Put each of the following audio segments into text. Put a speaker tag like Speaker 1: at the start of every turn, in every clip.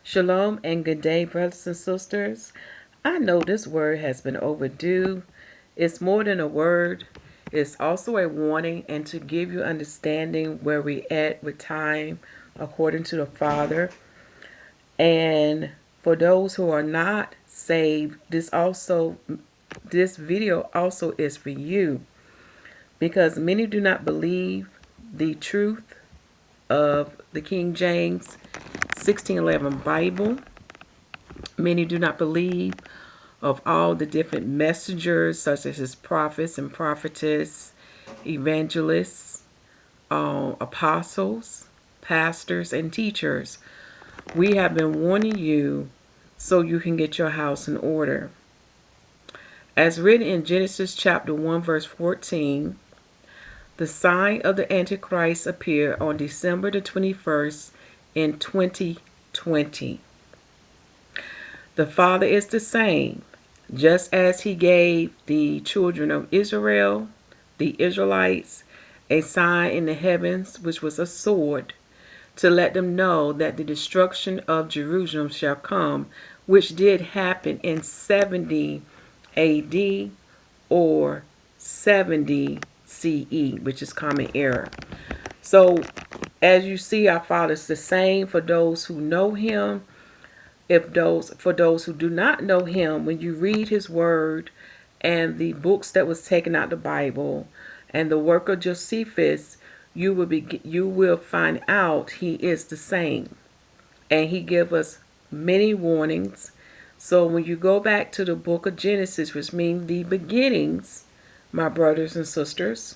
Speaker 1: Shalom and good day, brothers and sisters. I know this word has been overdue. It's more than a word, it's also a warning and to give you understanding where we at with time according to the Father. And for those who are not saved, this video also is for you because many do not believe the truth of the King James 1611 Bible. Many do not believe of all the different messengers, such as his prophets and prophetess, evangelists, apostles, pastors, and teachers. We have been warning you so you can get your house in order. As written in Genesis chapter 1, verse 14, the sign of the Antichrist appeared on December the 21st in 2020. The Father is the same, just as he gave the children of Israel, the Israelites, a sign in the heavens, which was a sword, to let them know that the destruction of Jerusalem shall come, which did happen in 70 AD or 70 CE, which is common era. So, as you see, our Father is the same for those who know him. For those who do not know him, when you read his word and the books that was taken out of the Bible and the work of Josephus, you will find out he is the same, and he give us many warnings. So when you go back to the book of Genesis, which means the beginnings, my brothers and sisters,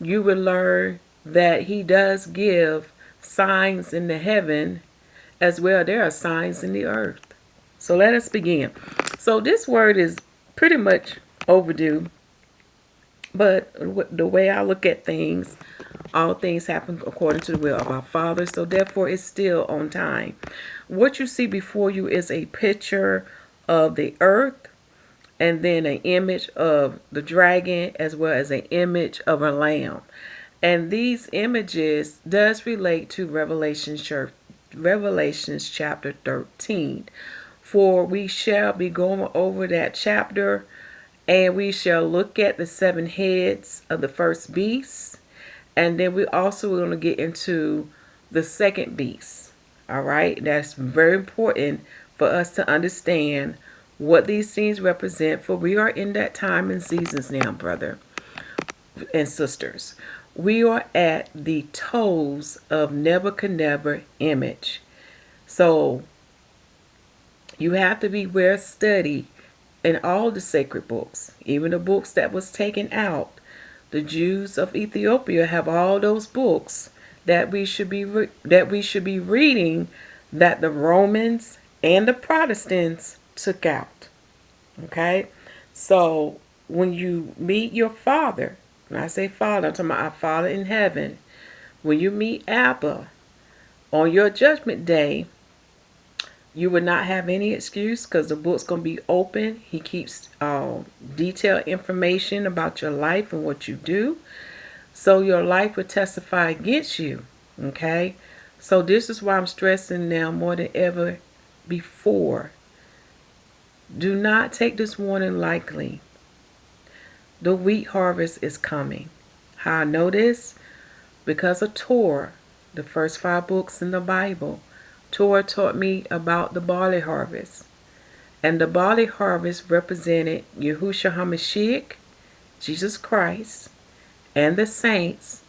Speaker 1: you will learn that he does give signs in the heaven as well. There are signs in the earth. So let us begin. So this word is pretty much overdue, but the way I look at things, all things happen according to the will of our Father, so therefore it's still on time. What you see before you is a picture of the earth, and then an image of the dragon, as well as an image of a lamb. And these images does relate to Revelations chapter 13. For we shall be going over that chapter, and we shall look at the 7 heads of the first beast, and then we also going to get into the second beast. All right, that's very important for us to understand what these things represent, for we are in that time and seasons now, brother and sisters. We are at the toes of Nebuchadnezzar's image. So you have to beware study in all the sacred books, even the books that was taken out. The Jews of Ethiopia have all those books that we should be reading, that the Romans and the Protestants took out. Okay? So when you meet your Father, when I say Father, I'm talking about our Father in heaven. When you meet Abba on your judgment day, you will not have any excuse, because the book's going to be open. He keeps detailed information about your life and what you do. So your life will testify against you. Okay? So this is why I'm stressing now more than ever before. Do not take this warning lightly. The wheat harvest is coming. How I know this? Because of Torah, the first 5 books in the Bible. Torah taught me about the barley harvest. And the barley harvest represented Yahusha HaMashiach, Jesus Christ, and the saints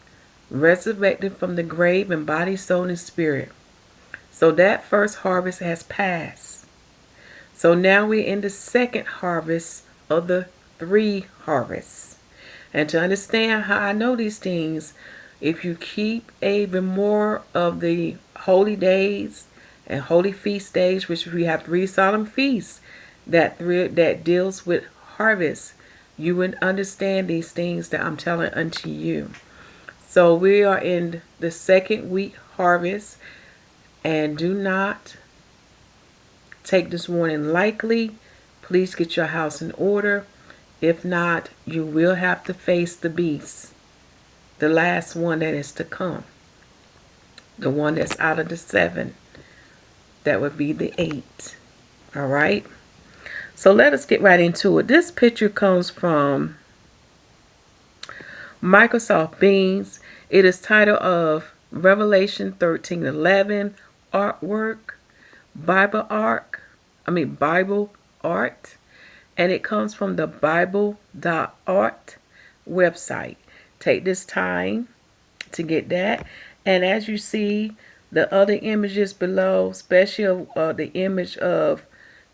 Speaker 1: resurrected from the grave in body, soul, and spirit. So that first harvest has passed. So now we're in the second harvest of the 3 harvests. And to understand how I know these things, if you keep even more of the holy days and holy feast days, which we have 3 solemn feasts that deals with harvest, you would understand these things that I'm telling unto you. So we are in the second wheat harvest, and do not take this warning lightly. Please get your house in order. If not, you will have to face the beast, the last one that is to come, the one that's out of the 7 that would be the 8. All right. So let us get right into it. This picture comes from Microsoft Beams. It is titled of Revelation 13:11 artwork, Bible art, and it comes from the Bible.art website. Take this time to get that. And as you see, the other images below, especially the image of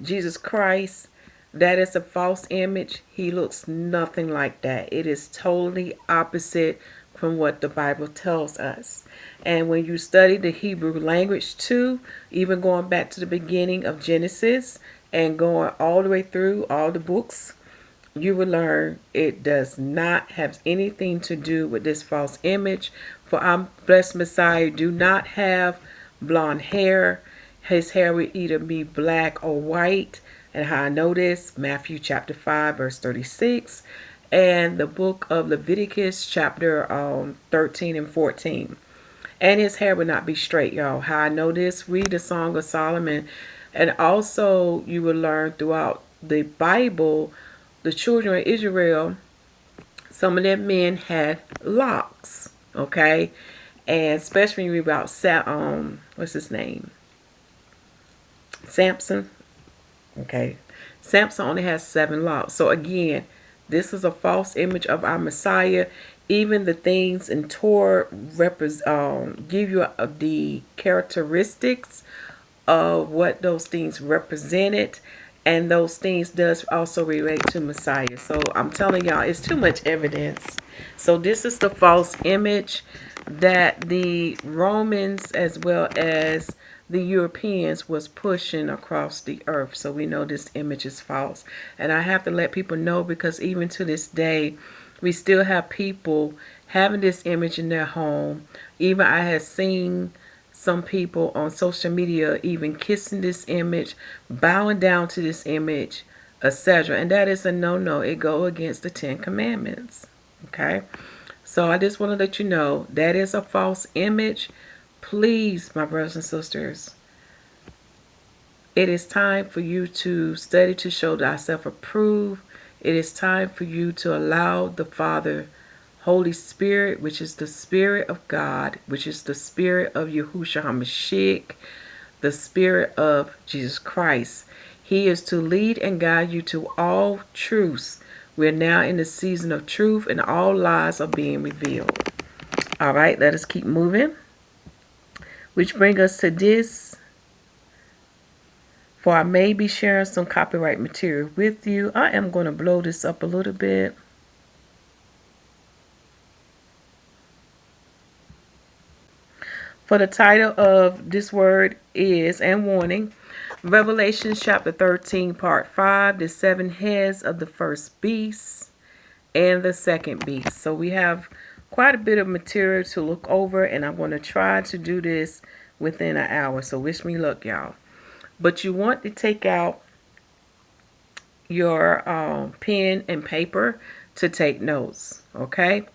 Speaker 1: Jesus Christ, that is a false image. He looks nothing like that. It is totally opposite from what the Bible tells us. And when you study the Hebrew language too, even going back to the beginning of Genesis and going all the way through all the books, you will learn it does not have anything to do with this false image. For our blessed Messiah do not have blonde hair. His hair would either be black or white. And how I know this, Matthew chapter 5 verse 36 and the book of Leviticus chapter 13 and 14. And his hair would not be straight, y'all. How I know this, read the Song of Solomon. And also you will learn throughout the Bible, the children of Israel, some of them men had locks, okay? And especially when you read about what's his name? Samson. Okay. Samson only has 7 locks. So again, this is a false image of our Messiah. Even the things in Torah give you the characteristics of what those things represented, and those things does also relate to Messiah. So I'm telling y'all, it's too much evidence. So this is the false image that the Romans as well as the Europeans was pushing across the earth. So we know this image is false. And I have to let people know, because even to this day, we still have people having this image in their home. Even I have seen some people on social media even kissing this image, bowing down to this image, etc. And that is a no-no. It go against the 10 commandments. Okay? So I just want to let you know that is a false image. Please, my brothers and sisters, it is time for you to study to show thyself approved. It is time for you to allow the Father, Holy Spirit, which is the Spirit of God, which is the Spirit of Yahusha HaMashiach, the Spirit of Jesus Christ. He is to lead and guide you to all truths. We're now in the season of truth, and all lies are being revealed. All right, let us keep moving. Which brings us to this. For I may be sharing some copyright material with you. I am going to blow this up a little bit. For the title of this word is, and warning, Revelation chapter 13 part 5, the 7 heads of the first beast and the second beast. So we have quite a bit of material to look over, and I'm going to try to do this within an hour. So wish me luck, y'all. But you want to take out your pen and paper to take notes, okay?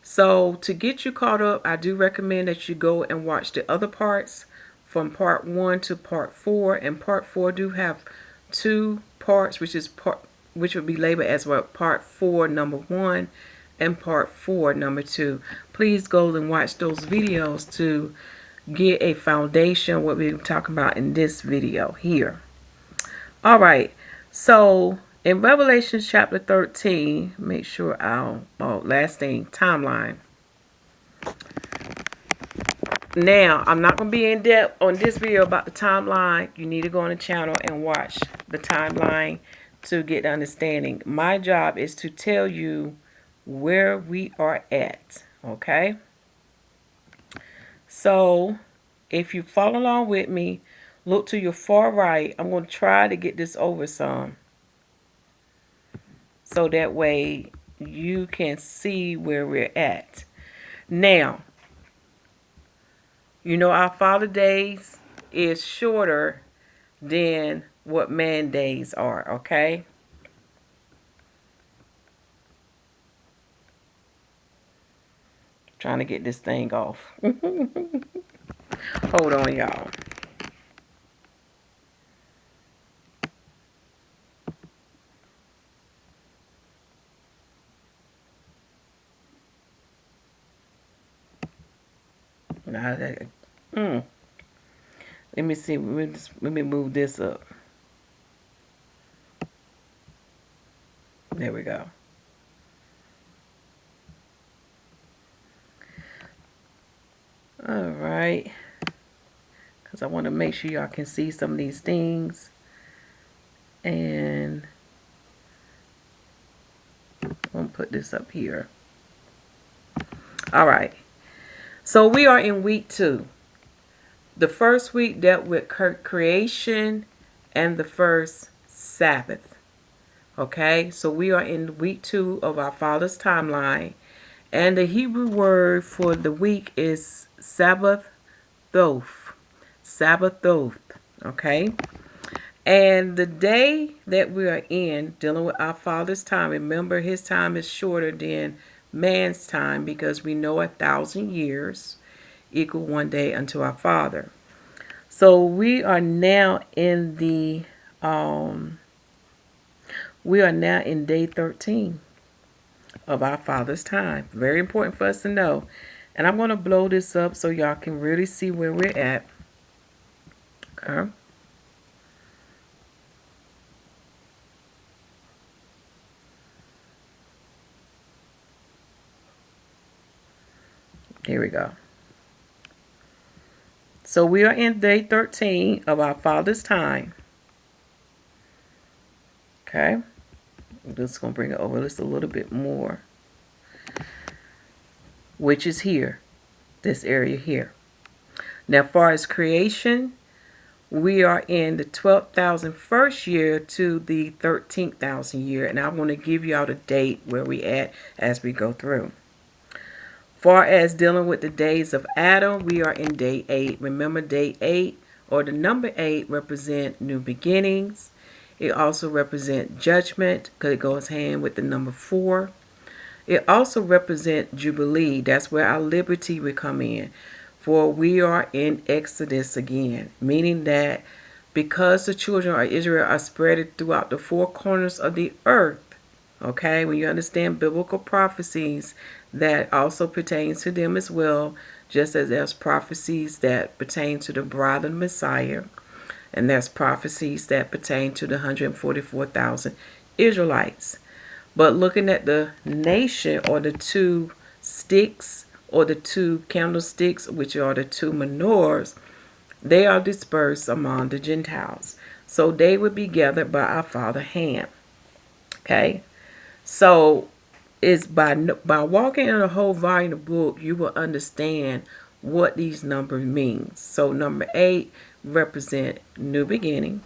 Speaker 1: So to get you caught up, I do recommend that you go and watch the other parts from part 1 to part 4. And part 4 do have 2 parts, which would be labeled as well part 4 number 1 and part 4 number 2. Please go and watch those videos to get a foundation what we're talking about in this video here. All right, so in Revelation chapter 13, make sure last thing, timeline. Now, I'm not going to be in depth on this video about the timeline. You need to go on the channel and watch the timeline to get the understanding. My job is to tell you where we are at, okay? So, if you follow along with me, look to your far right. I'm going to try to get this over some, so that way you can see where we're at. Now, you know our Father days is shorter than what man days are, okay? Trying to get this thing off. Hold on, y'all. Mm. Let me see. Let me move this up. There we go. All right. Because I want to make sure y'all can see some of these things. And I'm going to put this up here. All right. So we are in week 2. The first week dealt with creation and the first Sabbath. Okay, so we are in week 2 of our Father's timeline. And the Hebrew word for the week is Sabbath Thoth. Sabbath Thoth. Okay. And the day that we are in, dealing with our Father's time, remember his time is shorter than man's time because we know 1,000 years equal one day unto our Father. So we are now in day 13 of our Father's time. Very important for us to know. And I'm going to blow this up so y'all can really see where we're at. Okay. Here we go. So we are in day 13 of our Father's time. Okay. I'm just going to bring it over just a little bit more. Which is here. This area here. Now, as far as creation, we are in the 12,001st year to the 13,000 year. And I'm going to give you all the date where we at as we go through. Far as dealing with the days of Adam, we are in day 8. Remember, day 8 or the number 8 represent new beginnings. It also represents judgment because it goes hand with the number 4. It also represents Jubilee. That's where our liberty will come in. For we are in Exodus again, meaning that because the children of Israel are spread throughout the 4 corners of the earth, okay, when you understand biblical prophecies, that also pertains to them as well, just as there's prophecies that pertain to the bride of the Messiah, and there's prophecies that pertain to the 144,000 Israelites. But looking at the nation or the 2 sticks or the 2 candlesticks, which are the 2 menorahs, they are dispersed among the Gentiles. So they would be gathered by our Father's hand. Okay? So it's by walking in the whole volume of the book, you will understand what these numbers mean. So number 8 represent new beginning,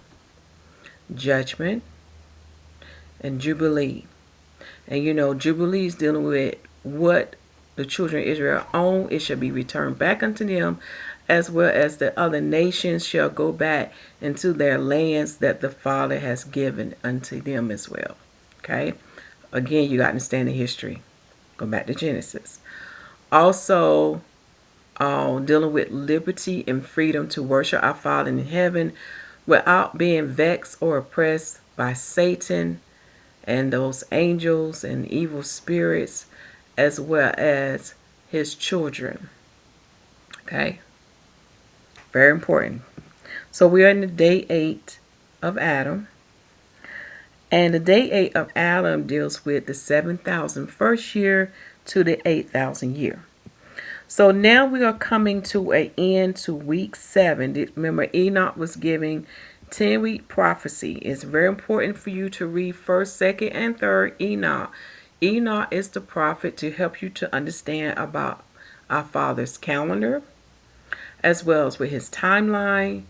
Speaker 1: judgment, and jubilee. And you know, jubilee is dealing with what the children of Israel own. It shall be returned back unto them, as well as the other nations shall go back into their lands that the Father has given unto them as well. Okay. Again, you got to understand the history. Go back to Genesis. Also, dealing with liberty and freedom to worship our Father in heaven without being vexed or oppressed by Satan and those angels and evil spirits, as well as his children. Okay? Very important. So we are in the day 8 of Adam. And the day 8 of Adam deals with the 7,001st year to the 8,000 year. So now we are coming to an end to week 7. Remember, Enoch was giving 10-week prophecy. It's very important for you to read 1st, 2nd, and 3rd Enoch. Enoch is the prophet to help you to understand about our Father's calendar, as well as with his timeline,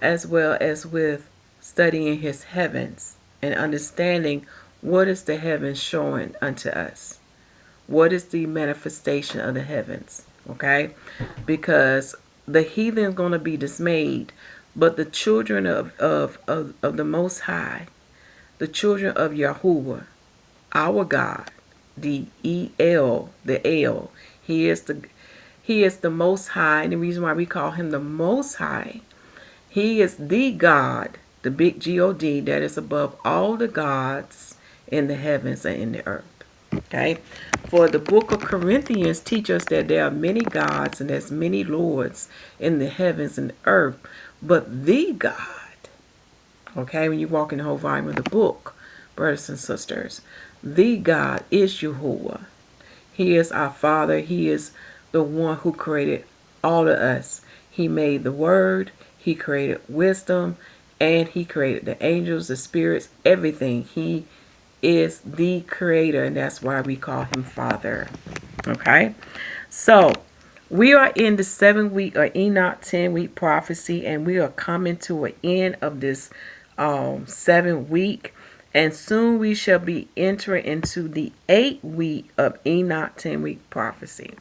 Speaker 1: as well as with studying his heavens and understanding what is the heavens showing unto us. What is the manifestation of the heavens? Okay? Because the heathen is going to be dismayed, but the children of the Most High, the children of Yahuwah, our God, the E-L, the L, he is the Most High, and the reason why we call him the Most High, he is the God, the big God that is above all the gods in the heavens and in the earth. Okay. For the book of Corinthians teach us that there are many gods and there's many lords in the heavens and the earth, but the God, okay, when you walk in the whole volume of the book, brothers and sisters, the God is Yahuwah. He is our Father. He is the one who created all of us. He made the Word. He created wisdom. And He created the angels, the spirits, everything. He is the creator, and that's why we call Him Father. Okay? So, we are in the 7-week or Enoch 10-week prophecy, and we are coming to an end of this 7-week. And soon we shall be entering into the 8-week of Enoch 10-week prophecy.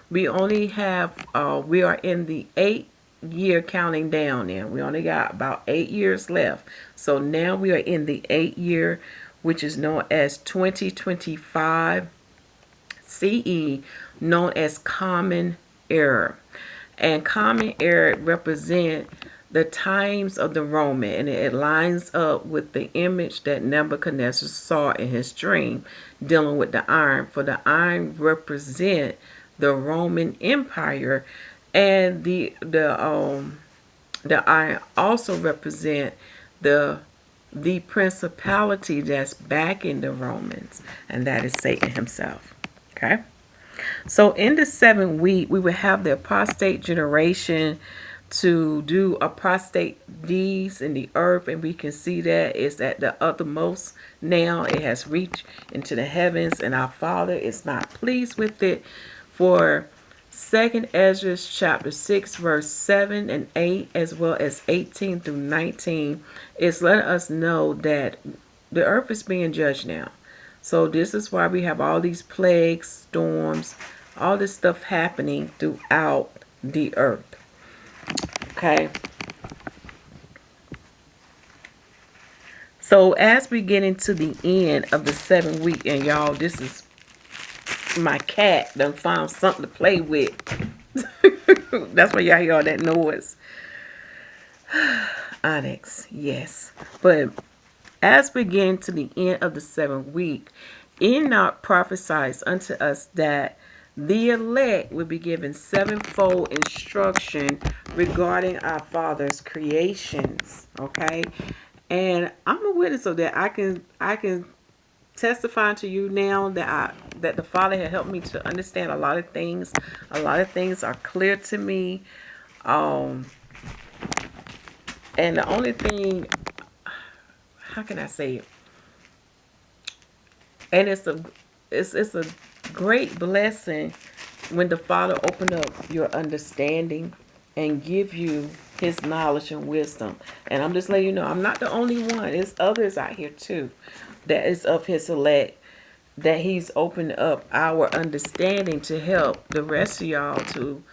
Speaker 1: We only have, we are in the 8-year counting down now. We only got about 8 years left. So now we are in the 8-year, which is known as 2025 CE, known as Common Era. And Common Era represent the times of the Roman, and it lines up with the image that Nebuchadnezzar saw in his dream dealing with the iron. For the iron represent the Roman Empire, and the iron also represent the principality that's backing the Romans, and that is Satan himself. Okay. So in the 7-week, we will have the apostate generation to do apostate deeds in the earth, and we can see that it's at the uttermost now. It has reached into the heavens, and our Father is not pleased with it. For 2nd Ezra chapter 6 verse 7 and 8, as well as 18 through 19, is letting us know that the earth is being judged now. So this is why we have all these plagues, storms, all this stuff happening throughout the earth. Okay. So as we get into the end of the 7-week, and y'all, this is my cat done found something to play with. That's why y'all hear all that noise. Onyx, yes. But as we get into the end of the 7-week, Enoch prophesies unto us that the elect will be given 7-fold instruction regarding our Father's creations. Okay, and I'm a witness of that. I can testify to you now that the Father had helped me to understand a lot of things. A lot of things are clear to me. And the only thing, how can I say it? And it's a great blessing when the Father open up your understanding and give you His knowledge and wisdom. And I'm just letting you know, I'm not the only one. There's others out here too that is of His elect, that He's opened up our understanding to help the rest of y'all to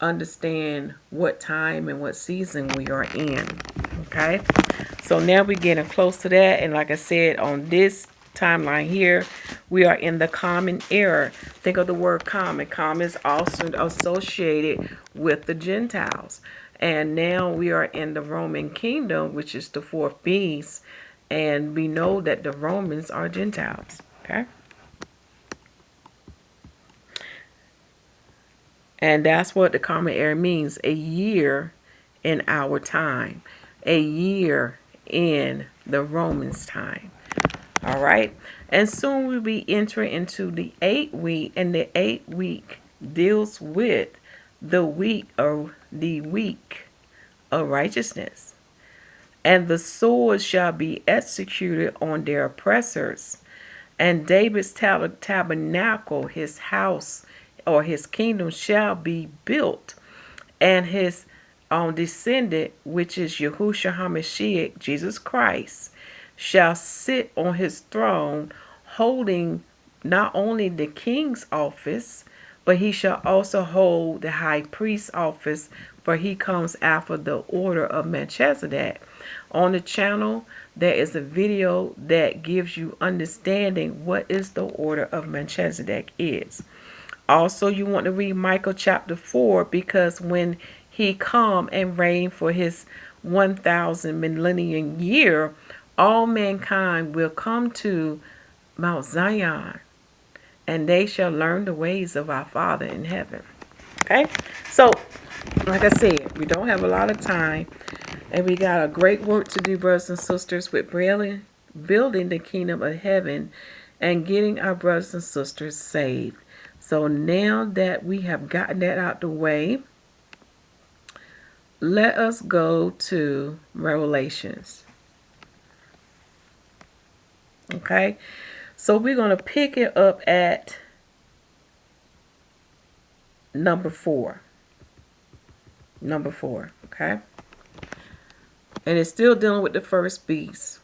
Speaker 1: understand what time and what season we are in. Okay, so now we're getting close to that, and like I said, on this timeline here, we are in the common era. Think of the word common. Common is also associated with the Gentiles, and now we are in the Roman kingdom, which is the 4th beast, and we know that the Romans are Gentiles. Okay. And that's what the common era means. A year in our time. A year in the Romans' time. All right. And soon we'll be entering into the 8-week. And the 8-week deals with the week of righteousness. And the sword shall be executed on their oppressors. And David's tabernacle, his house, or his kingdom shall be built, and his descendant, which is Yahusha HaMashiach, Jesus Christ, shall sit on his throne, holding not only the king's office, but he shall also hold the high priest's office, for he comes after the order of Melchizedek. On the channel, there is a video that gives you understanding what is the order of Melchizedek is. Also, you want to read Michael chapter 4, because when he come and reign for his 1,000 millennium year, all mankind will come to Mount Zion, and they shall learn the ways of our Father in heaven. Okay? So, like I said, we don't have a lot of time, and we got a great work to do, brothers and sisters, with building the kingdom of heaven and getting our brothers and sisters saved. So now that we have gotten that out the way, let us go to Revelations. Okay? So we're going to pick it up at number 4. Number 4, okay? And it's still dealing with the first beast.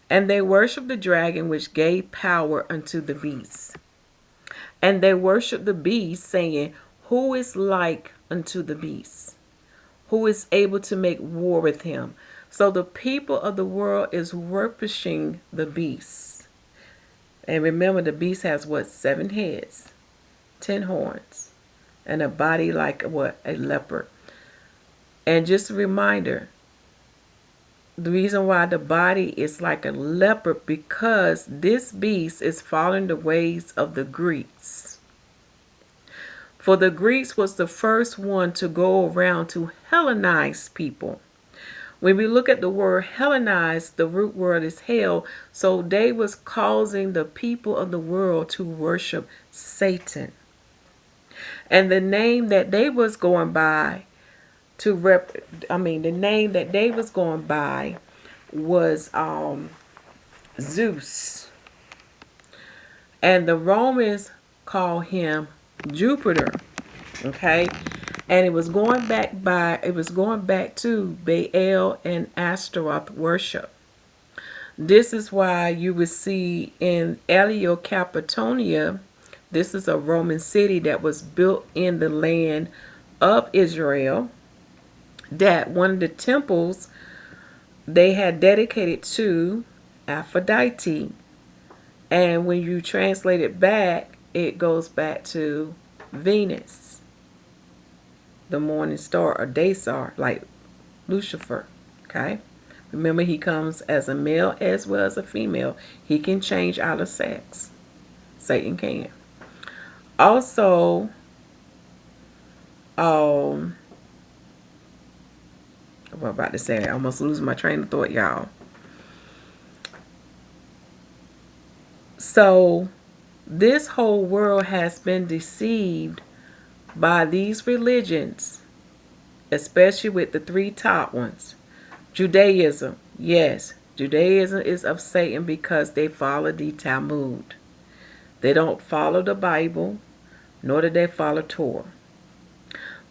Speaker 1: And they worshiped the dragon which gave power unto the beast. And they worshiped the beast, saying, Who is like unto the beast? Who is able to make war with him? So the people of the world is worshiping the beast. And remember, the beast has what? 7 heads, 10 horns, and a body like what? A leopard. And just a reminder, the reason why the body is like a leopard, because this beast is following the ways of the Greeks. For the Greeks was the first one to go around to Hellenize people. When we look at the word Hellenize, the root word is hell. So they was causing the people of the world to worship Satan. And the name that they was going by the name that they was going by was Zeus. And the Romans call him Jupiter. Okay? And it was going back to Baal and Ashtaroth worship. This is why you would see in Cappadocia, this is a Roman city that was built in the land of Israel, that one of the temples they had dedicated to Aphrodite. And when you translate it back, it goes back to Venus, the morning star or day star, like Lucifer. Okay? Remember, he comes as a male as well as a female. He can change out of sex. Satan can. Also, what am I about to say? I almost lose my train of thought, y'all. So, this whole world has been deceived by these religions, especially with the 3 top ones. Judaism, yes, Judaism is of Satan because they follow the Talmud. They don't follow the Bible, nor do they follow Torah.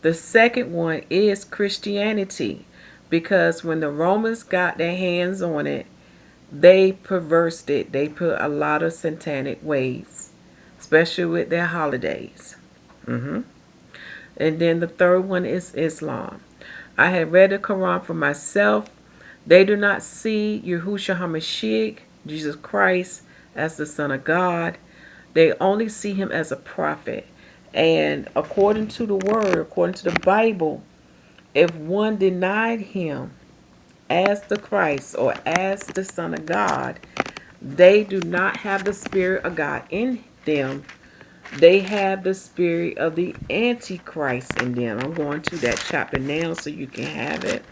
Speaker 1: The second one is Christianity, because when the Romans got their hands on it, they perversed it. They put a lot of satanic ways, especially with their holidays. And then the third one is Islam. I have read the Quran for myself. They do not see Yahusha HaMashiach, Jesus Christ, as the Son of God. They only see him as a prophet. And according to the word, according to the Bible, if one denied him as the Christ or as the Son of God, they do not have the Spirit of God in them. They have the spirit of the Antichrist in them. I'm going to that chapter now so you can have it.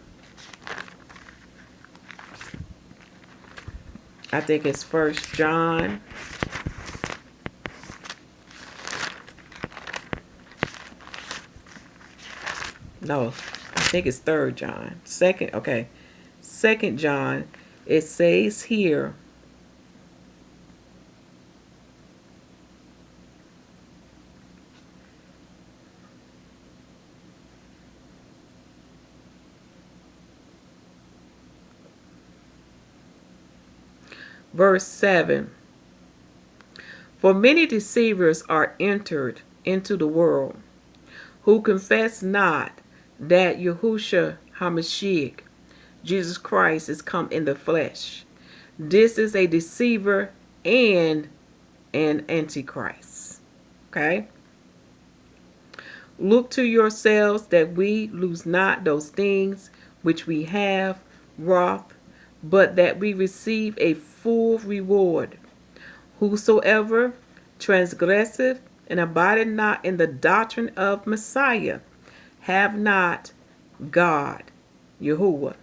Speaker 1: I think it's 1 John. No, I think it's 3 John. 2 John. It says here, verse 7. For many deceivers are entered into the world, who confess not that Yahusha HaMashiach, Jesus Christ, is come in the flesh. This is a deceiver and an antichrist. Okay? Look to yourselves that we lose not those things which we have wrought, but that we receive a full reward. Whosoever transgresseth and abideth not in the doctrine of Messiah have not God, Yahuwah.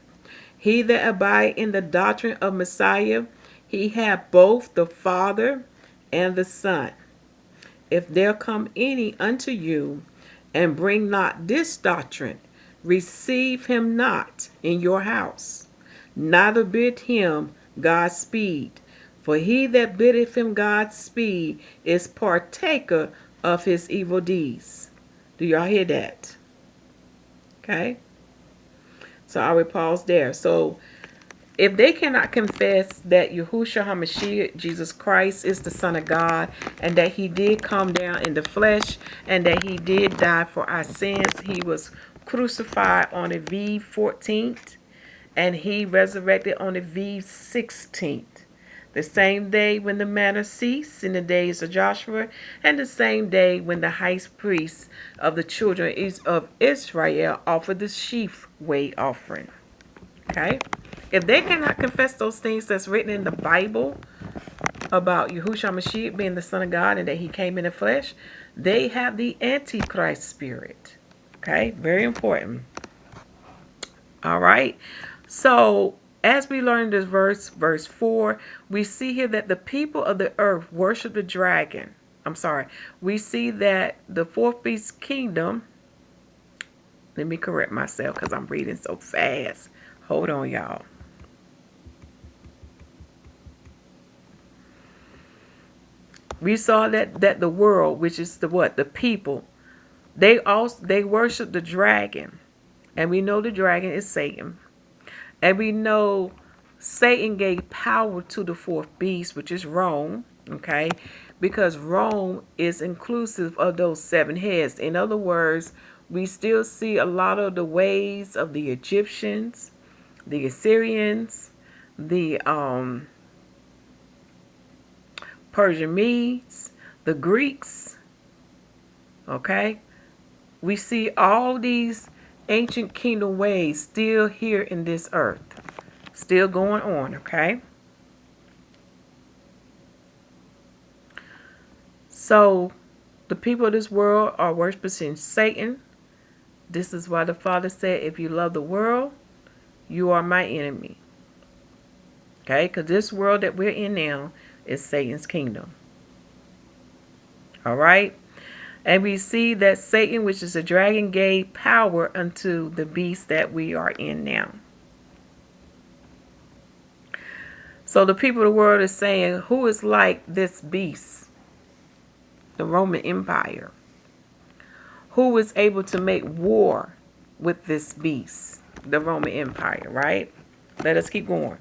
Speaker 1: He that abide in the doctrine of Messiah, he hath both the Father and the Son. If there come any unto you, and bring not this doctrine, receive him not in your house, neither bid him Godspeed. For he that biddeth him Godspeed is partaker of his evil deeds. Do y'all hear that? Okay. So I will pause there. So if they cannot confess that Yahusha HaMashiach, Jesus Christ, is the Son of God, and that he did come down in the flesh, and that he did die for our sins, he was crucified on the V14th, and he resurrected on the V16th. The same day when the manna ceased in the days of Joshua, and the same day when the high priest of the children of Israel offered the sheaf weight offering. Okay? If they cannot confess those things that's written in the Bible about Yahushua Mashiach being the Son of God and that he came in the flesh, they have the Antichrist spirit. Okay? Very important. All right? So, as we learn this verse 4, we see here that the people of the earth worship the dragon. We see that the fourth beast kingdom, let me correct myself because I'm reading so fast. Hold on, y'all. We saw that the world, which is the people, they worship the dragon. And we know the dragon is Satan. And we know Satan gave power to the fourth beast, which is Rome, okay? Because Rome is inclusive of those seven heads. In other words, we still see a lot of the ways of the Egyptians, the Assyrians, the Persian Medes, the Greeks, okay? We see all these ancient kingdom ways still here in this earth, still going on, okay? So the people of this world are worshiping Satan. This is why the Father said, if you love the world, you are my enemy. Okay? Because this world that we're in now is Satan's kingdom. All right? And we see that Satan, which is a dragon, gave power unto the beast that we are in now. So the people of the world is saying, who is like this beast? The Roman Empire. Who is able to make war with this beast? The Roman Empire, right? Let us keep going.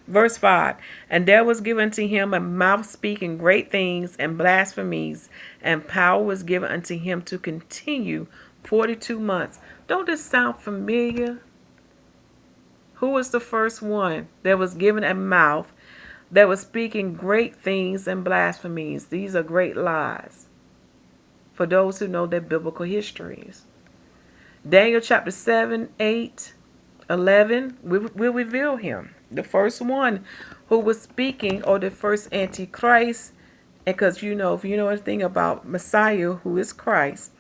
Speaker 1: Verse 5, and there was given to him a mouth speaking great things and blasphemies, and power was given unto him to continue 42 months. Don't this sound familiar? Who was the first one that was given a mouth that was speaking great things and blasphemies? These are great lies for those who know their biblical histories. Daniel chapter 7, 8, 11 will reveal him. The first one who was speaking, or the first Antichrist, and because if you know anything about Messiah, who is Christ,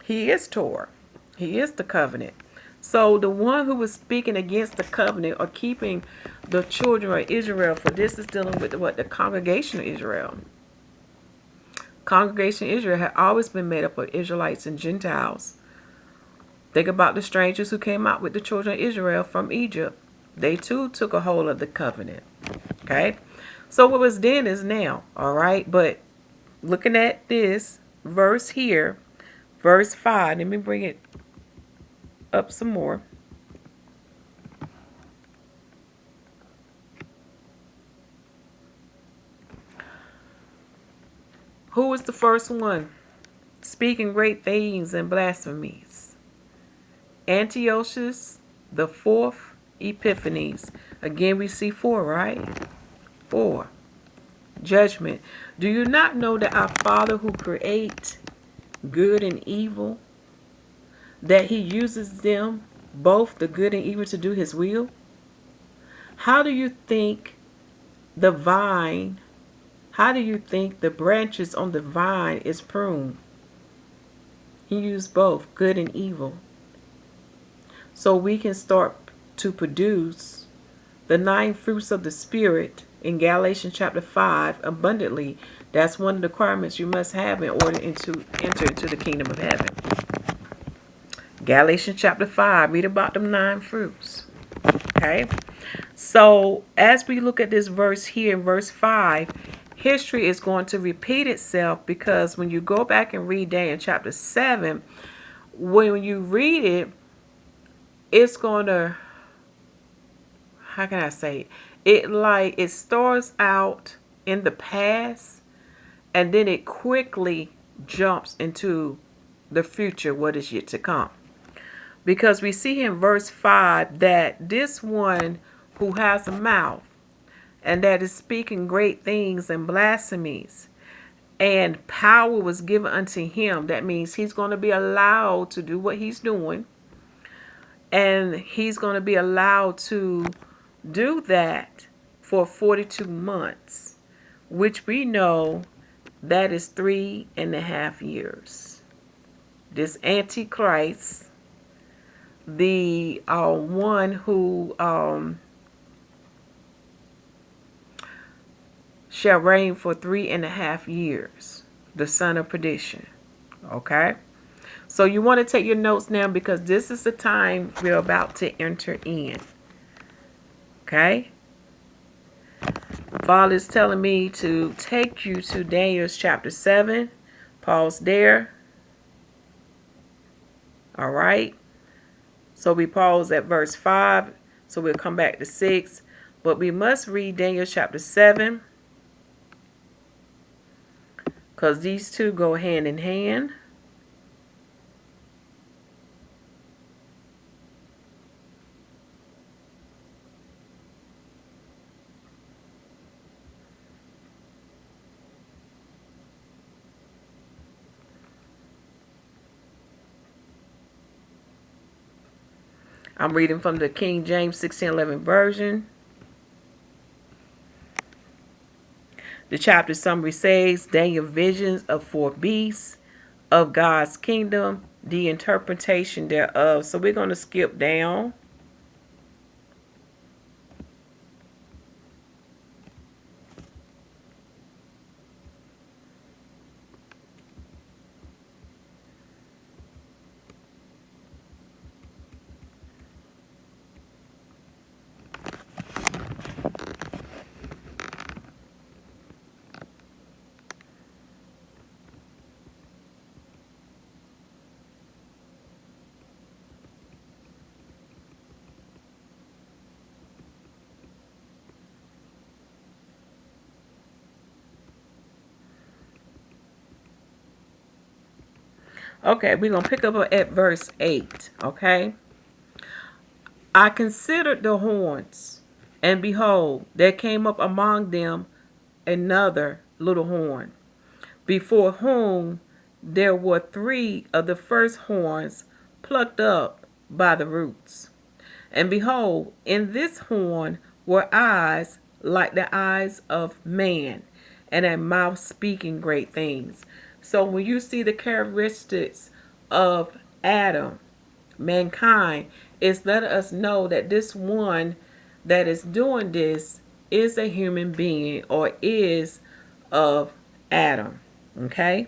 Speaker 1: he is Torah. He is the covenant. So the one who was speaking against the covenant or keeping the children of Israel, for this is dealing with the congregation of Israel. Congregation of Israel had always been made up of Israelites and Gentiles. Think about the strangers who came out with the children of Israel from Egypt. They too took a hold of the covenant. Okay? So what was then is now. All right? But looking at this verse here, verse 5, let me bring it up some more. Who was the first one speaking great things and blasphemies? Antiochus the fourth Epiphanes. Again, we see 4, right? 4. Judgment. Do you not know that our Father who creates good and evil, that he uses them, both the good and evil, to do his will? How do you think the vine How do you think the branches on the vine is pruned? He used both good and evil. So we can start to produce the 9 fruits of the Spirit in Galatians chapter 5 abundantly. That's one of the requirements you must have in order to enter into the kingdom of heaven. Galatians chapter 5, read about them 9 fruits. Okay? So as we look at this verse here in verse 5, history is going to repeat itself, because when you go back and read Daniel chapter 7, when you read it, it's going to, how can I say it starts out in the past, and then it quickly jumps into the future, what is yet to come. Because we see in verse 5 that this one who has a mouth and that is speaking great things and blasphemies, and power was given unto him. That means he's going to be allowed to do what he's doing, and he's going to be allowed to do that for 42 months, which we know that is 3.5 years. This Antichrist, the one who shall reign for 3.5 years, the son of perdition. Okay? So you want to take your notes now, because this is the time we're about to enter in. Okay? Father is telling me to take you to Daniel chapter 7. Pause there. All right? So we pause at verse 5. So we'll come back to 6. But we must read Daniel chapter 7, because these two go hand in hand. I'm reading from the King James 1611 version. The chapter summary says, Daniel visions of 4 beasts of God's kingdom, the interpretation thereof. So we're going to skip down. Okay, we're going to pick up at verse 8, okay? I considered the horns, and behold, there came up among them another little horn, before whom there were 3 of the first horns plucked up by the roots. And behold, in this horn were eyes like the eyes of man, and a mouth speaking great things. So when you see the characteristics of Adam, mankind, it's letting us know that this one that is doing this is a human being, or is of Adam. Okay?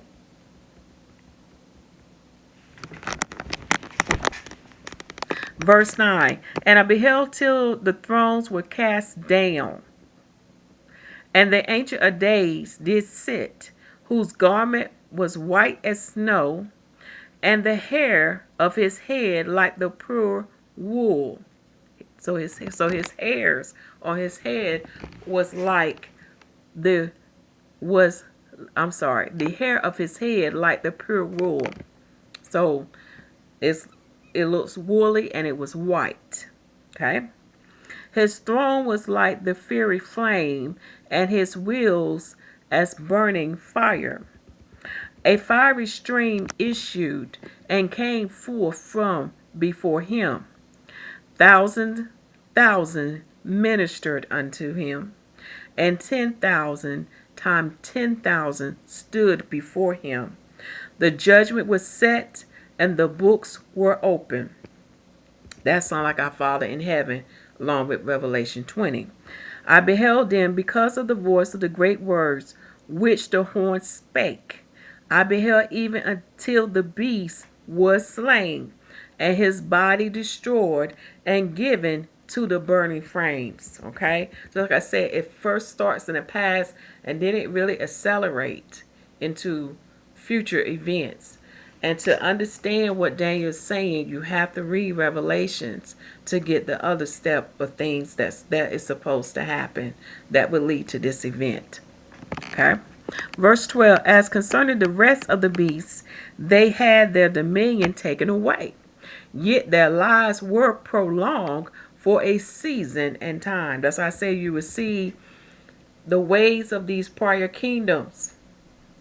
Speaker 1: Verse 9, and I beheld till the thrones were cast down, and the Ancient of Days did sit, whose garment was white as snow, and the hair of his head like the pure wool. So his hairs on his head was like the hair of his head like the pure wool. So it looks woolly, and it was white. Okay. His throne was like the fiery flame, and his wheels as burning fire. A fiery stream issued and came forth from before him. 1,000,000 ministered unto him, and 10,000 time 10,000 stood before him. The judgment was set and the books were open. That sounds like our Father in heaven, along with Revelation 20. I beheld them because of the voice of the great words which the horn spake. I beheld even until the beast was slain, and his body destroyed and given to the burning flames. Okay? So like I said, it first starts in the past and then it really accelerates into future events. And to understand what Daniel is saying, you have to read Revelations to get the other step of things that is supposed to happen that will lead to this event. Okay? Verse 12, as concerning the rest of the beasts, they had their dominion taken away, yet their lives were prolonged for a season and time. That's why I say you will see the ways of these prior kingdoms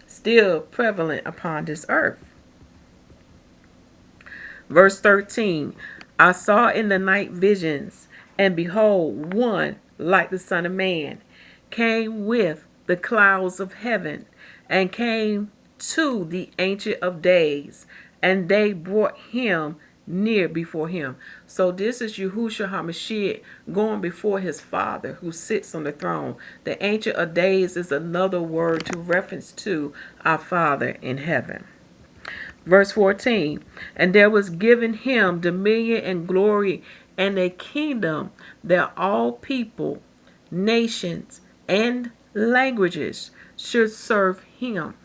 Speaker 1: still prevalent upon this earth. Verse 13, I saw in the night visions, and behold, one like the Son of Man came with the clouds of heaven, and came to the Ancient of Days, and they brought him near before him. So this is Yahusha HaMashiach going before his Father who sits on the throne. The Ancient of Days is another word to reference to our Father in heaven. Verse 14, and there was given him dominion and glory and a kingdom that all people, nations, and languages should serve him.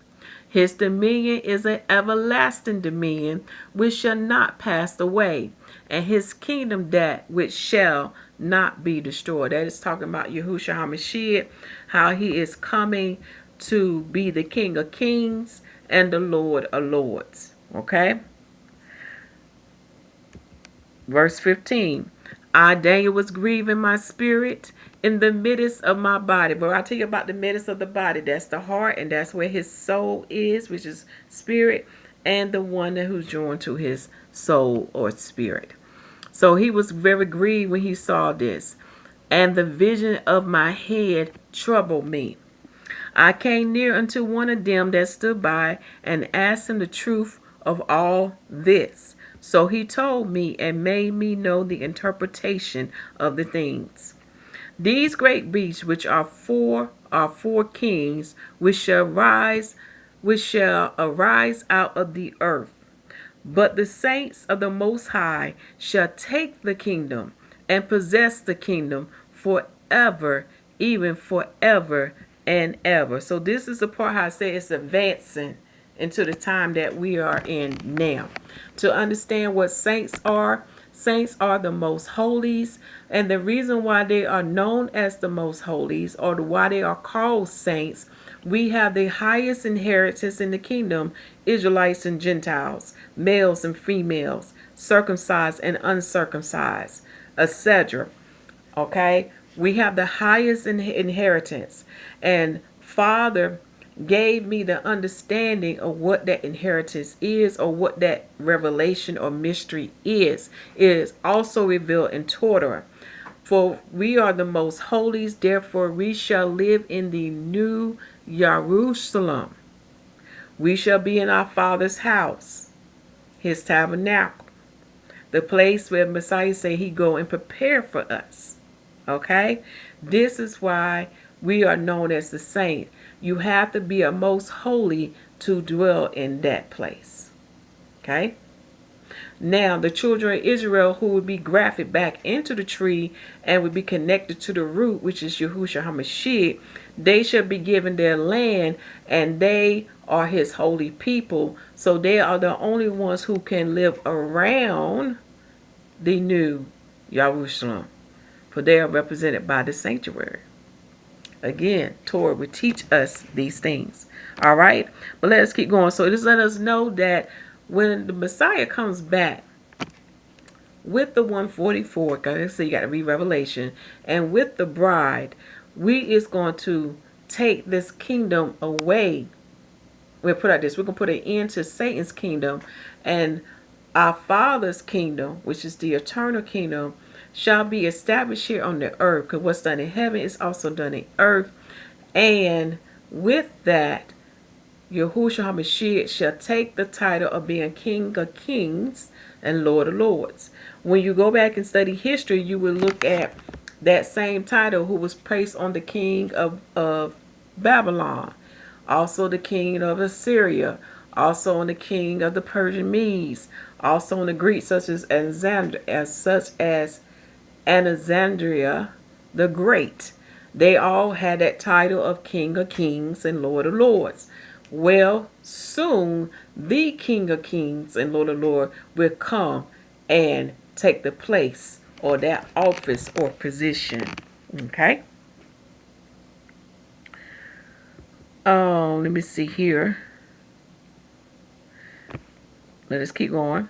Speaker 1: His dominion is an everlasting dominion which shall not pass away, and his kingdom that which shall not be destroyed. That is talking about Yahusha HaMashiach, how he is coming to be the King of Kings and the Lord of Lords. Okay? Verse 15. I, Daniel, was grieving my spirit in the midst of my body. But I'll tell you about the midst of the body. That's the heart, and that's where his soul is, which is spirit, and the one who's joined to his soul or spirit. So he was very grieved when he saw this. And the vision of my head troubled me. I came near unto one of them that stood by and asked him the truth of all this. So he told me and made me know the interpretation of the things. These great beasts, which are four kings, which shall arise out of the earth. But the saints of the Most High shall take the kingdom and possess the kingdom forever, even forever and ever. So this is the part how I say it's advancing into the time that we are in now. To understand what saints are the most holies, and the reason why they are known as the most holies, or why they are called saints, we have the highest inheritance in the kingdom, Israelites and Gentiles, males and females, circumcised and uncircumcised, etc. Okay? We have the highest inheritance, and Father gave me the understanding of what that inheritance is, or what that revelation or mystery is. It is also revealed in Torah. For we are the most holies, therefore we shall live in the new Jerusalem. We shall be in our Father's house, his tabernacle, the place where Messiah said he go and prepare for us. Okay? This is why we are known as the saint. You have to be a most holy to dwell in that place. Okay? Now, the children of Israel who would be grafted back into the tree and would be connected to the root, which is Yahusha HaMashiach, they shall be given their land, and they are his holy people. So they are the only ones who can live around the new Jerusalem, for they are represented by the sanctuary. Again, Torah will teach us these things. All right? But let us keep going. So this let us know that when the Messiah comes back with the 144, because so you got to read Revelation, and with the bride, we is going to take this kingdom away. We'll put out this. We're going to put an end to Satan's kingdom, and our Father's kingdom, which is the eternal kingdom, shall be established here on the earth. Because what's done in heaven is also done in earth. And with that, Yahusha HaMashiach shall take the title of being King of Kings and Lord of Lords. When you go back and study history, you will look at that same title who was placed on the king of Babylon, also the king of Assyria, also on the king of the Persian Medes, also on the Greeks such as Alexandria the Great. They all had that title of King of Kings and Lord of Lords. Well, soon the King of Kings and Lord of Lords will come and take the place or that office or position. Okay? Let me see here. Let us keep going.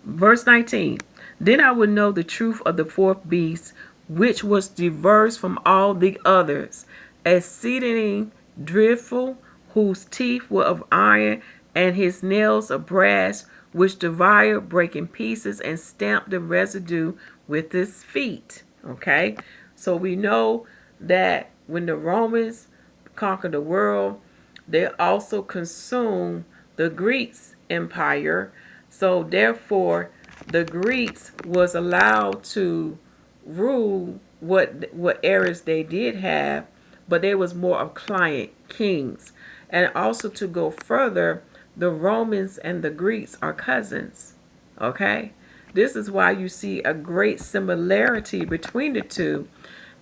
Speaker 1: Verse 19. Then I would know the truth of the fourth beast, which was diverse from all the others, exceedingly dreadful, whose teeth were of iron, and his nails of brass, which devoured, break in pieces, and stamped the residue with his feet. Okay? So we know that when the Romans conquered the world, they also consumed the Greeks' empire. So therefore, the Greeks was allowed to rule what areas they did have, but they was more of client kings. And also to go further, the Romans and the Greeks are cousins. Okay? This is why you see a great similarity between the two.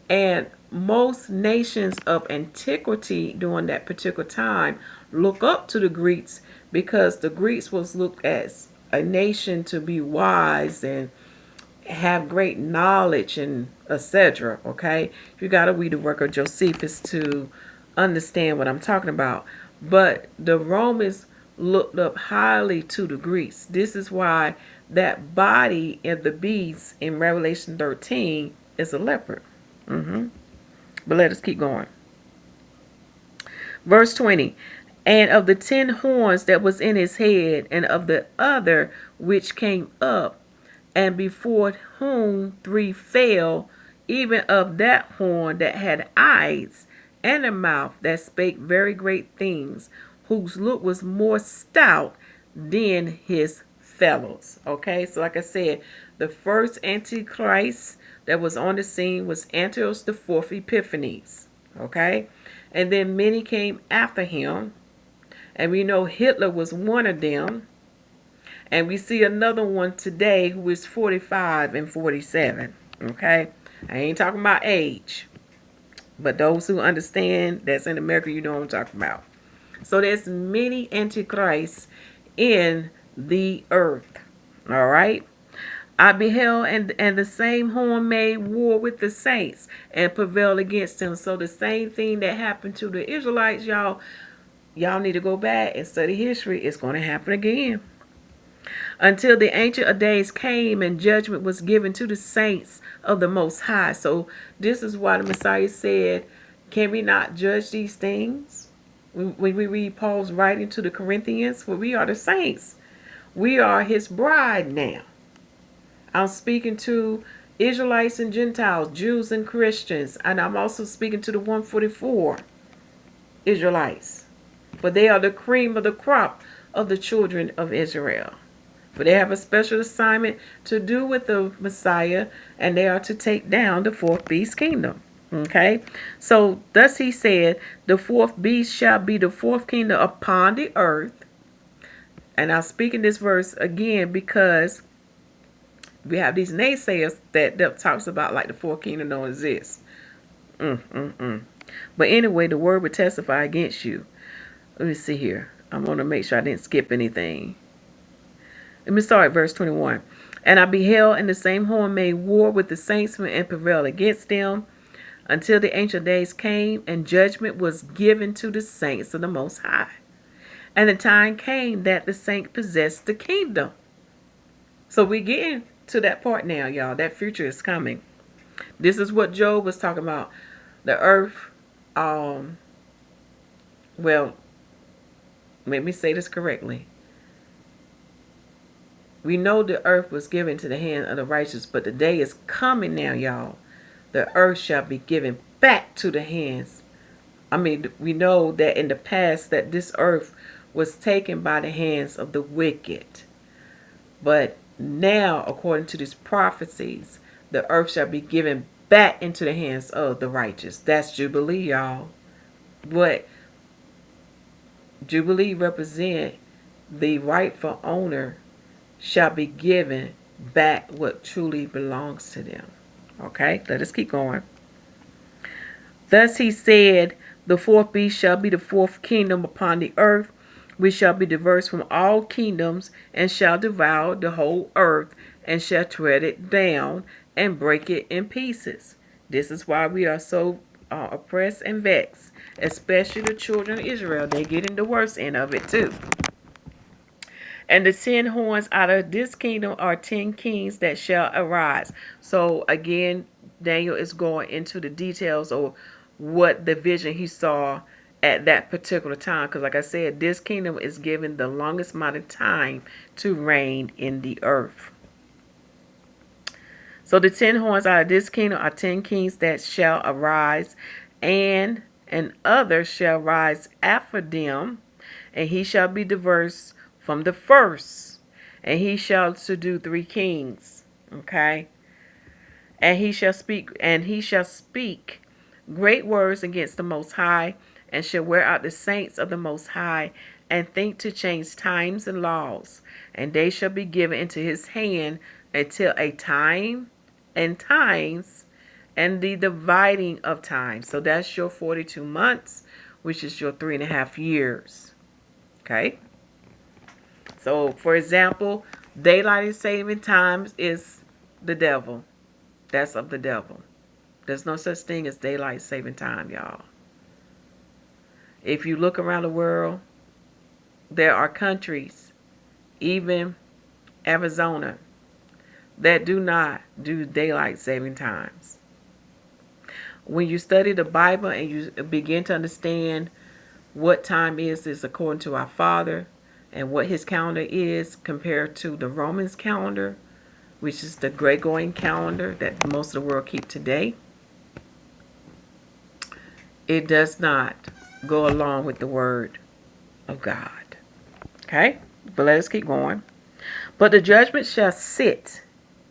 Speaker 1: And most nations of antiquity during that particular time look up to the Greeks because the Greeks was looked as a nation to be wise and have great knowledge and etc. Okay, you got to read the work of Josephus to understand what I'm talking about. But the Romans looked up highly to the Greeks. This is why that body of the beast in Revelation 13 is a leopard. But let us keep going. Verse 20. And of the 10 horns that was in his head, and of the other which came up, and before whom 3 fell, even of that horn that had eyes, and a mouth that spake very great things, whose look was more stout than his fellows. Okay, so like I said, the first Antichrist that was on the scene was Antiochus the fourth Epiphanes. Okay, and then many came after him, and we know Hitler was one of them. And we see another one today who is 45 and 47. Okay? I ain't talking about age. But those who understand that's in America, you know what I'm talking about. So there's many antichrists in the earth. All right? I beheld, and the same horn made war with the saints and prevailed against them. So the same thing that happened to the Israelites, y'all need to go back and study history. It's going to happen again. Until the Ancient of Days came and judgment was given to the saints of the Most High. So this is why the Messiah said, can we not judge these things? When we read Paul's writing to the Corinthians, for we are the saints. We are his bride now. I'm speaking to Israelites and Gentiles, Jews and Christians, and I'm also speaking to the 144 Israelites. For they are the cream of the crop of the children of Israel. For they have a special assignment to do with the Messiah, and they are to take down the fourth beast kingdom. Okay? So thus he said, the fourth beast shall be the fourth kingdom upon the earth. And I'm speaking this verse again because we have these naysayers that talks about like the fourth kingdom don't exist. But anyway, the word would testify against you. Let me see here. I want to make sure I didn't skip anything. Let me start at verse 21. And I beheld, and the same horn made war with the saints and prevailed against them, until the ancient days came, and judgment was given to the saints of the Most High. And the time came that the saints possessed the kingdom. So we're getting to that part now, y'all. That future is coming. This is what Job was talking about. The earth, well, let me say this correctly. We know the earth was given to the hand of the righteous, but the day is coming now, y'all. The earth shall be given back to the hands I mean, we know that in the past that this earth was taken by the hands of the wicked. But now, according to these prophecies, the earth shall be given back into the hands of the righteous. That's Jubilee, y'all. What Jubilee represent, the rightful owner shall be given back what truly belongs to them. Okay, let us keep going. Thus he said, the fourth beast shall be the fourth kingdom upon the earth, which shall be diverse from all kingdoms, and shall devour the whole earth, and shall tread it down, and break it in pieces. This is why we are so oppressed and vexed, especially the children of Israel. They're getting the worst end of it too. And the 10 horns out of this kingdom are 10 kings that shall arise. So again, Daniel is going into the details of what the vision he saw at that particular time. Because like I said, this kingdom is given the longest amount of time to reign in the earth. So the 10 horns out of this kingdom are 10 kings that shall arise, and other shall rise after them, and he shall be diverse from the first, and he shall subdue 3 kings. Okay. And he shall speak great words against the Most High, and shall wear out the saints of the Most High, and think to change times and laws, and they shall be given into his hand until a time and times and the dividing of time. So that's your 42 months, which is your 3.5 years. Okay. So, for example, daylight saving times is the devil. That's of the devil. There's no such thing as daylight saving time, y'all. If you look around the world, there are countries, even Arizona, that do not do daylight saving times. When you study the Bible and you begin to understand what time is according to our Father, and what his calendar is compared to the Romans calendar, which is the Gregorian calendar that most of the world keep today, it does not go along with the word of God. Okay? But let us keep going. But the judgment shall sit.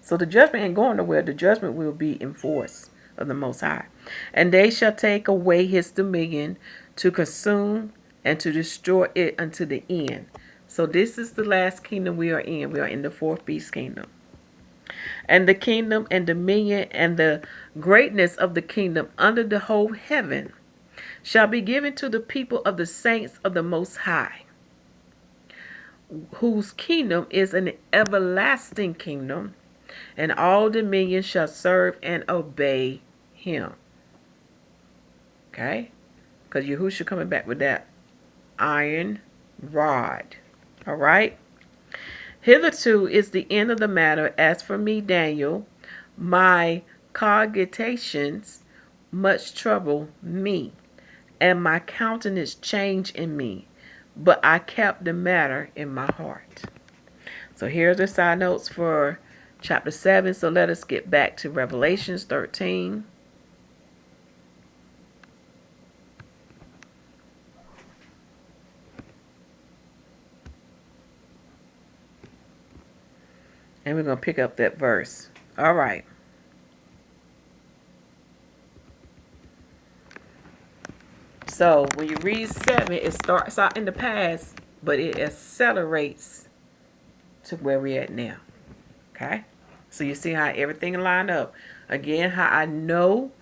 Speaker 1: So the judgment ain't going nowhere. The judgment will be in force of the Most High. And they shall take away his dominion to consume and to destroy it unto the end. So this is the last kingdom we are in. We are in the fourth beast kingdom. And the kingdom and dominion and the greatness of the kingdom under the whole heaven shall be given to the people of the saints of the Most High, whose kingdom is an everlasting kingdom, and all dominions shall serve and obey him. Okay? Because Yahusha coming back with that iron rod. All right. Hitherto is the end of the matter. As for me, Daniel, my cogitations much trouble me, and my countenance changed in me, but I kept the matter in my heart. So here's the side notes for chapter 7. So let us get back to Revelations 13. And we're going to pick up that verse. All right. So when you read 7, it starts out in the past, but it accelerates to where we're at now. Okay? So you see how everything lined up. Again, how I know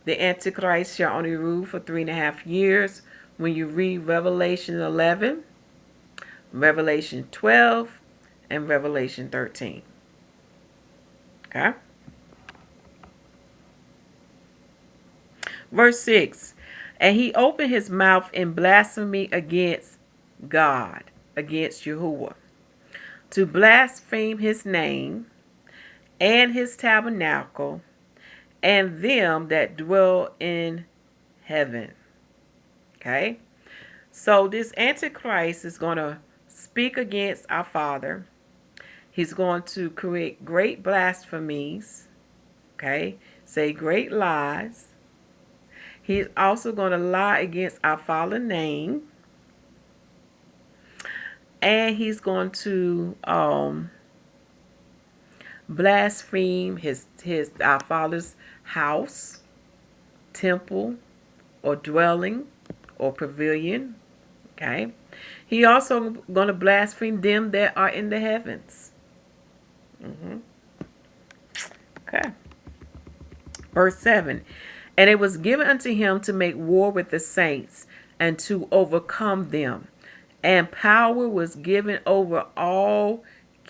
Speaker 1: the Antichrist shall only rule for 3.5 years. When you read Revelation 11, Revelation 12, and Revelation 13. Okay? Verse 6. And he opened his mouth in blasphemy against God, against Yahuwah, to blaspheme his name and his tabernacle and them that dwell in heaven. Okay? So this Antichrist is going to speak against our Father. He's going to create great blasphemies. Okay? Say great lies. He's also going to lie against our fallen name. And he's going to blaspheme his our father's house, temple, or dwelling, or pavilion. Okay. He also going to blaspheme them that are in the heavens. Okay. Verse 7. And it was given unto him to make war with the saints and to overcome them. And power was given over all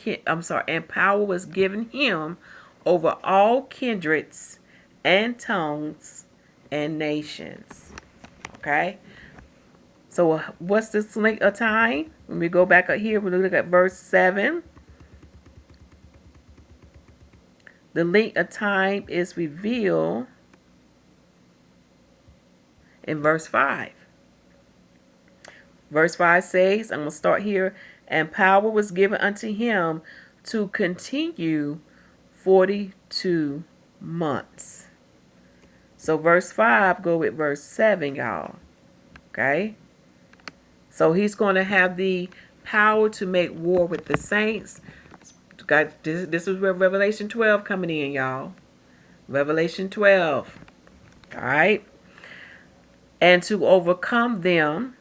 Speaker 1: and power was given him over all kindreds and tongues and nations. Okay? So what's this length of time? When we go back up here, we look at verse 7. The length of time is revealed in verse 5. Verse 5 says, I'm going to start here, and power was given unto him to continue 42 months. So verse 5 go with verse 7, y'all. Okay? So he's going to have the power to make war with the saints. This is where Revelation 12 coming in, y'all. Revelation 12. All right? And to overcome them.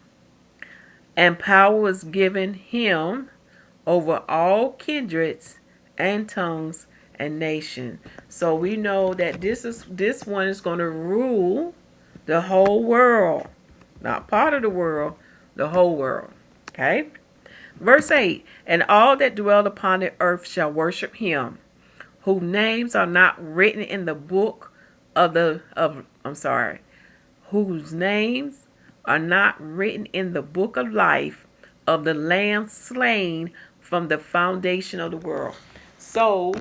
Speaker 1: And power was given him over all kindreds and tongues and nation. So we know that this one is going to rule the whole world. Not part of the world, the whole world. Okay? Verse 8. And all that dwell upon the earth shall worship him, whose names are not written in the book whose names are not written in the book of life of the Lamb slain from the foundation of the world. So,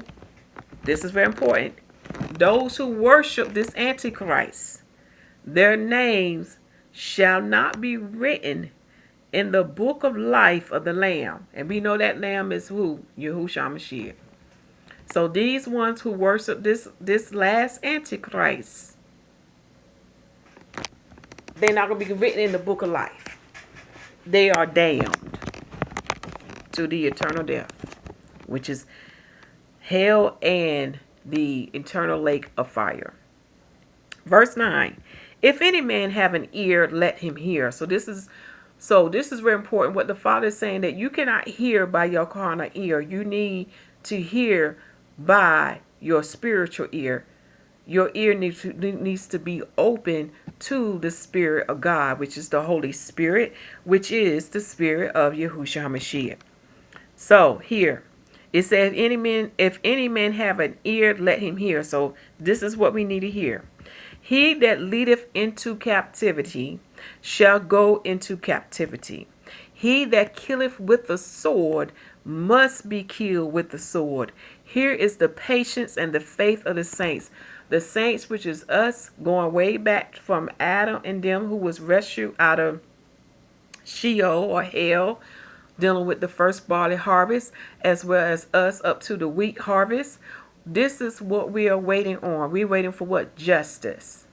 Speaker 1: this is very important. Those who worship this Antichrist, their names shall not be written in the book of life of the Lamb. And we know that Lamb is who? Yahusha Mashiach. So these ones who worship this last Antichrist, they're not going to be written in the book of life. They are damned to the eternal death, which is hell and the eternal lake of fire. Verse 9. If any man have an ear, let him hear. So this is very important. What the Father is saying, that you cannot hear by your carnal ear. You need to hear by your spiritual ear. Your ear needs to be open to the Spirit of God, which is the Holy Spirit, which is the Spirit of Yahusha HaMashiach. So here, it says, if any man have an ear, let him hear. So this is what we need to hear. He that leadeth into captivity shall go into captivity. He that killeth with the sword must be killed with the sword. Here is the patience and the faith of the saints. The saints, which is us, going way back from Adam and them who was rescued out of Sheol or hell, dealing with the first barley harvest, as well as us up to the wheat harvest. This is what we are waiting on. We're waiting for what? Justice.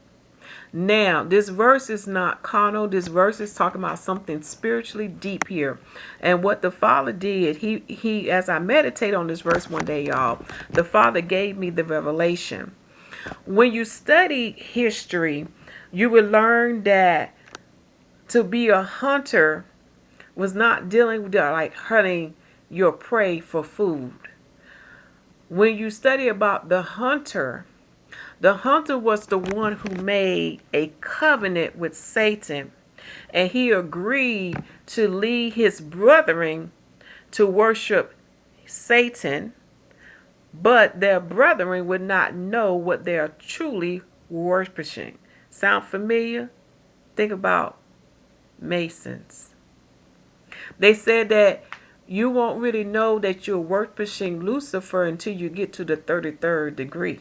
Speaker 1: Now, this verse is not carnal. This verse is talking about something spiritually deep here. And what the Father did, he as I meditate on this verse one day, y'all, the Father gave me the revelation. When you study history, you will learn that to be a hunter was not dealing with like hunting your prey for food. When you study about the hunter was the one who made a covenant with Satan, and he agreed to lead his brethren to worship Satan, but their brethren would not know what they are truly worshiping. Sound familiar? Think about Masons. They said that you won't really know that you're worshiping Lucifer until you get to the 33rd degree.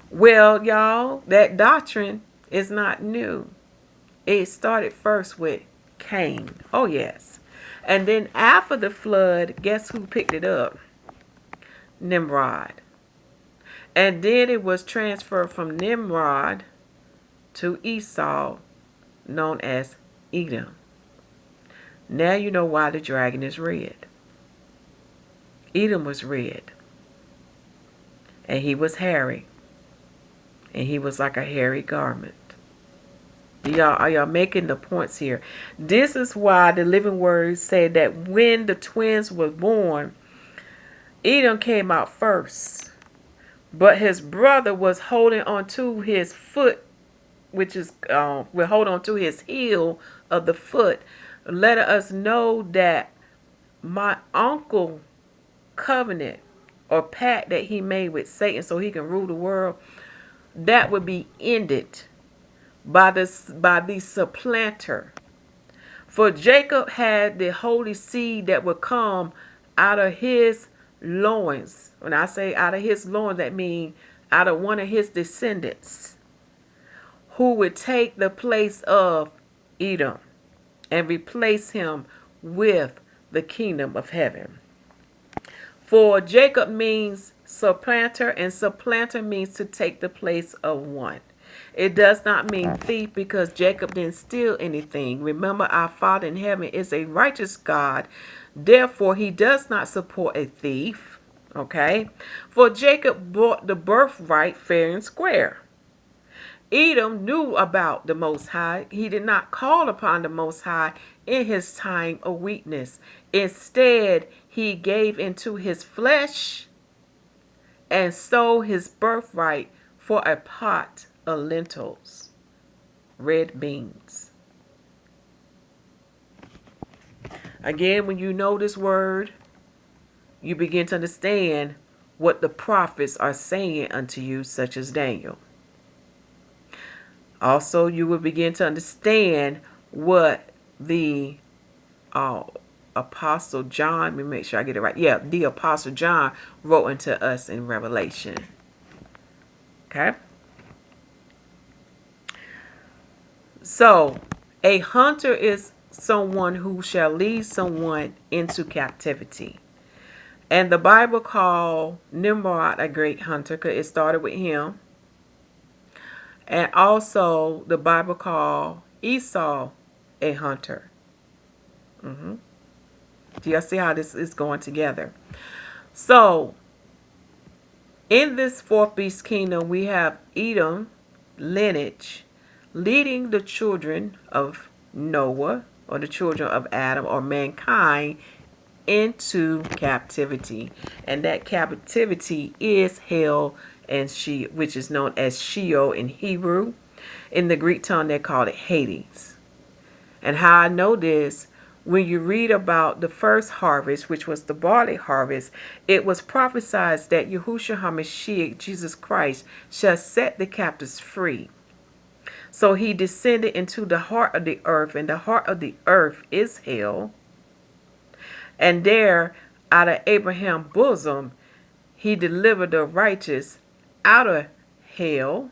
Speaker 1: Well, y'all, that doctrine is not new. It started first with Cain. Oh, yes. And then after the flood, guess who picked it up? Nimrod. And then it was transferred from Nimrod to Esau, known as Edom. Now you know why the dragon is red. Edom was red. And he was hairy. And he was like a hairy garment. Are y'all making the points here? This is why the Living Word said that when the twins were born, Edom came out first. But his brother was holding on to his foot, which is, will hold on to his heel of the foot, letting us know that my uncle covenant or pact that he made with Satan so he can rule the world, that would be ended by the supplanter. For Jacob had the holy seed that would come out of his loins. When I say out of his loins, that means out of one of his descendants, who would take the place of Edom and replace him with the kingdom of heaven. For Jacob means supplanter, and supplanter means to take the place of one. It does not mean thief, because Jacob didn't steal anything. Remember, our Father in heaven is a righteous God. Therefore, he does not support a thief. Okay? For Jacob bought the birthright fair and square. Edom knew about the Most High. He did not call upon the Most High in his time of weakness. Instead, he gave into his flesh and sold his birthright for a pot of lentils, red beans. Again, when you know this word, you begin to understand what the prophets are saying unto you, such as Daniel. Also, you will begin to understand what the Apostle John, let me make sure I get it right. Yeah, the Apostle John wrote unto us in Revelation. Okay? So, a hunter is someone who shall lead someone into captivity. And the Bible called Nimrod a great hunter because it started with him. And also, the Bible called Esau a hunter. Do y'all see how this is going together? So, in this fourth beast kingdom, we have Edom lineage leading the children of Noah, or the children of Adam, or mankind, into captivity. And that captivity is hell, and which is known as Sheol in Hebrew. In the Greek tongue, they call it Hades. And how I know this, when you read about the first harvest, which was the barley harvest, it was prophesied that Yahusha The Messiah, Jesus Christ, shall set the captives free. So he descended into the heart of the earth, and the heart of the earth is hell. And there, out of Abraham's bosom, he delivered the righteous out of hell,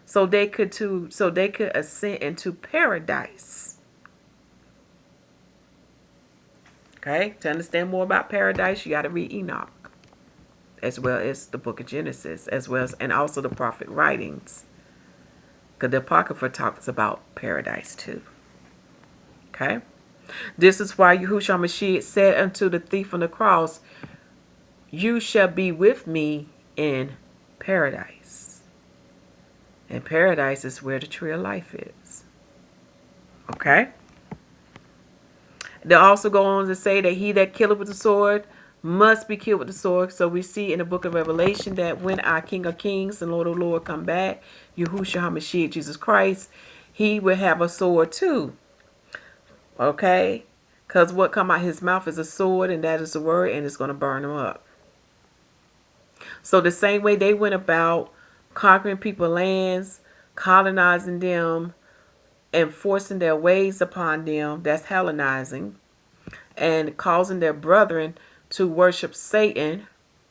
Speaker 1: so they could ascend into paradise. Okay, to understand more about paradise, you got to read Enoch, as well as the book of Genesis, as well as, and also the prophet writings, because the Apocrypha talks about paradise too. Okay, this is why Yahusha HaMashiach said unto the thief on the cross, "You shall be with me in paradise." And paradise is where the tree of life is. Okay. They also go on to say that he that killeth with the sword must be killed with the sword. So we see in the book of Revelation that when our King of Kings and Lord of Lords come back, Yahusha HaMashiach, Jesus Christ, he will have a sword too. Okay? Because what come out his mouth is a sword, and that is the word, and it's going to burn them up. So the same way they went about conquering people's lands, colonizing them, enforcing their ways upon them, that's Hellenizing, and causing their brethren to worship Satan.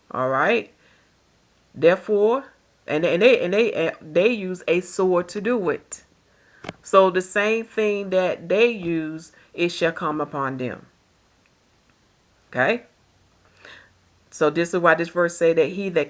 Speaker 1: All right. Therefore, and they use a sword to do it. So the same thing that they use, it shall come upon them. Okay. So this is why this verse say that he that